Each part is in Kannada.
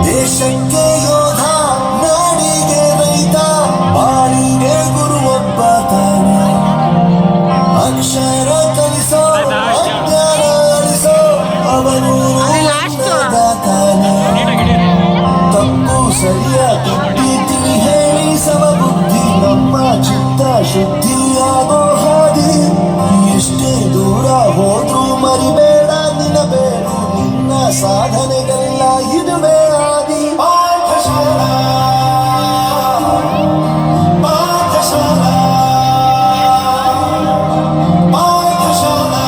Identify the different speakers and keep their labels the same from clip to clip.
Speaker 1: ದೇಶಕ್ಕೆ ಯೋಧ, ನಾಡಿಗೆ ರೈತ, ಬಾಳಿಗೆ ಗುರು ಒಬ್ಬ ತಾನೆ. ಅಕ್ಷರ ಕಲಿಸೋ, ಅಜ್ಞಾನ ಅಳಿಸೋ, ಅವನು ತಾನೆ. ತಪ್ಪು ಸರಿಯ ತಪ್ಪಿ ತಿಳಿ ಹೇಳಿ ಸಮಬುದ್ಧಿ, ನಮ್ಮ ಚಿತ್ತ ಶುದ್ಧಿಯಾಗೋ ಹಾದಿ. ಎಷ್ಟೇ ದೂರ ಹೋದ್ರೂ ಮರಿಬೇಡ ನಿನಬೇಡು, ನಿನ್ನ ಸಾಧನೆಗೆಲ್ಲ ಇದುವೇ ಆದಿ. ಪಾಠಶಾಲಾ ಪಾಠಶಾಲಾ ಪಾಠಶಾಲಾ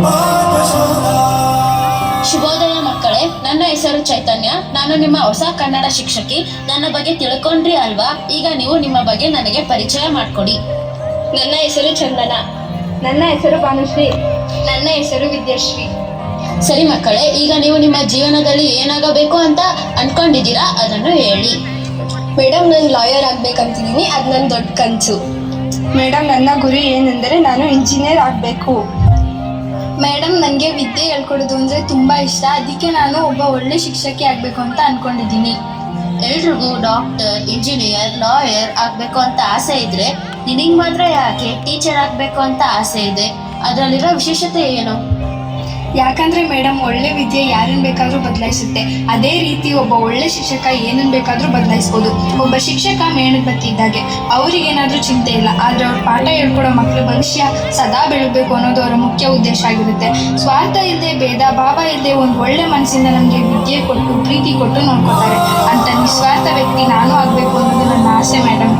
Speaker 1: ಪಾಠಶಾಲಾ.
Speaker 2: ಶುಭೋದಯ ಮಕ್ಕಳೇ, ನನ್ನ ಹೆಸರು ಚೈತನ್ಯ. ನಾನು ನಿಮ್ಮ ಹೊಸ ಕನ್ನಡ ಶಿಕ್ಷಕಿ. ನನ್ನ ಬಗ್ಗೆ ತಿಳ್ಕೊಂಡ್ರಿ ಅಲ್ವಾ? ಈಗ ನೀವು ನಿಮ್ಮ ಬಗ್ಗೆ ನನಗೆ ಪರಿಚಯ ಮಾಡಿಕೊಡಿ.
Speaker 3: ನನ್ನ ಹೆಸರು ಚಂದನ. ನನ್ನ ಹೆಸರು ಭಾನುಶ್ರೀ. ನನ್ನ ಹೆಸರು ವಿದ್ಯಾಶ್ರೀ.
Speaker 2: ಸರಿ ಮಕ್ಕಳೇ, ಈಗ ನೀವು ನಿಮ್ಮ ಜೀವನದಲ್ಲಿ ಏನಾಗಬೇಕು ಅಂತ ಅನ್ಕೊಂಡಿದ್ದೀರಾ ಅದನ್ನು ಹೇಳಿ.
Speaker 3: ಮೇಡಮ್, ನಾನು ಲಾಯರ್ ಆಗ್ಬೇಕಂತಿದ್ದೀನಿ, ಅದು ನನ್ನ ದೊಡ್ಡ ಕನಸು.
Speaker 4: ಮೇಡಮ್, ನನ್ನ ಗುರಿ ಏನೆಂದರೆ ನಾನು ಇಂಜಿನಿಯರ್ ಆಗಬೇಕು.
Speaker 3: ಮೇಡಮ್, ನನಗೆ ವಿದ್ಯೆ ಹೇಳ್ಕೊಡೋದು ಅಂದರೆ ತುಂಬ ಇಷ್ಟ, ಅದಕ್ಕೆ ನಾನು ಒಬ್ಬ ಒಳ್ಳೆ ಶಿಕ್ಷಕಿ ಆಗಬೇಕು ಅಂತ ಅಂದ್ಕೊಂಡಿದ್ದೀನಿ.
Speaker 2: ಎಲ್ರಿಗೂ ಡಾಕ್ಟರ್, ಇಂಜಿನಿಯರ್, ಲಾಯರ್ ಆಗಬೇಕು ಅಂತ ಆಸೆ ಇದ್ರೆ ನಿನಗೆ ಮಾತ್ರ ಯಾಕೆ ಟೀಚರ್ ಆಗಬೇಕು ಅಂತ ಆಸೆ ಇದೆ? ಅದರಲ್ಲಿರೋ ವಿಶೇಷತೆ ಏನು?
Speaker 4: ಯಾಕಂದರೆ ಮೇಡಮ್, ಒಳ್ಳೆ ವಿದ್ಯೆ ಯಾರನ್ನು ಬೇಕಾದರೂ ಬದಲಾಯಿಸುತ್ತೆ. ಅದೇ ರೀತಿ ಒಬ್ಬ ಒಳ್ಳೆ ಶಿಕ್ಷಕ ಏನನ್ನು ಬೇಕಾದರೂ ಬದಲಾಯಿಸ್ಬೋದು. ಒಬ್ಬ ಶಿಕ್ಷಕ ಮೇಣದ ಬತ್ತಿ ಇದ್ದಾಗೆ, ಅವರಿಗೇನಾದರೂ ಚಿಂತೆ ಇಲ್ಲ, ಆದರೆ ಅವ್ರ ಪಾಠ ಹೇಳ್ಕೊಡೋ ಮಕ್ಕಳ ಭವಿಷ್ಯ ಸದಾ ಬೆಳಗಬೇಕು ಅನ್ನೋದು ಅವರ ಮುಖ್ಯ ಉದ್ದೇಶ ಆಗಿರುತ್ತೆ. ಸ್ವಾರ್ಥ ಇಲ್ಲದೆ, ಭೇದ ಭಾವ ಇಲ್ಲದೆ, ಒಂದು ಒಳ್ಳೆ ಮನಸ್ಸಿಂದ ನಮಗೆ ವಿದ್ಯೆ ಕೊಟ್ಟು ಪ್ರೀತಿ ಕೊಟ್ಟು ನೋಡ್ಕೊತಾರೆ. ಅಂತ ನಿಸ್ವಾರ್ಥ ವ್ಯಕ್ತಿ ನಾನು ಆಗಬೇಕು ಅನ್ನೋದು ನನ್ನ ಆಸೆ ಮೇಡಮ್.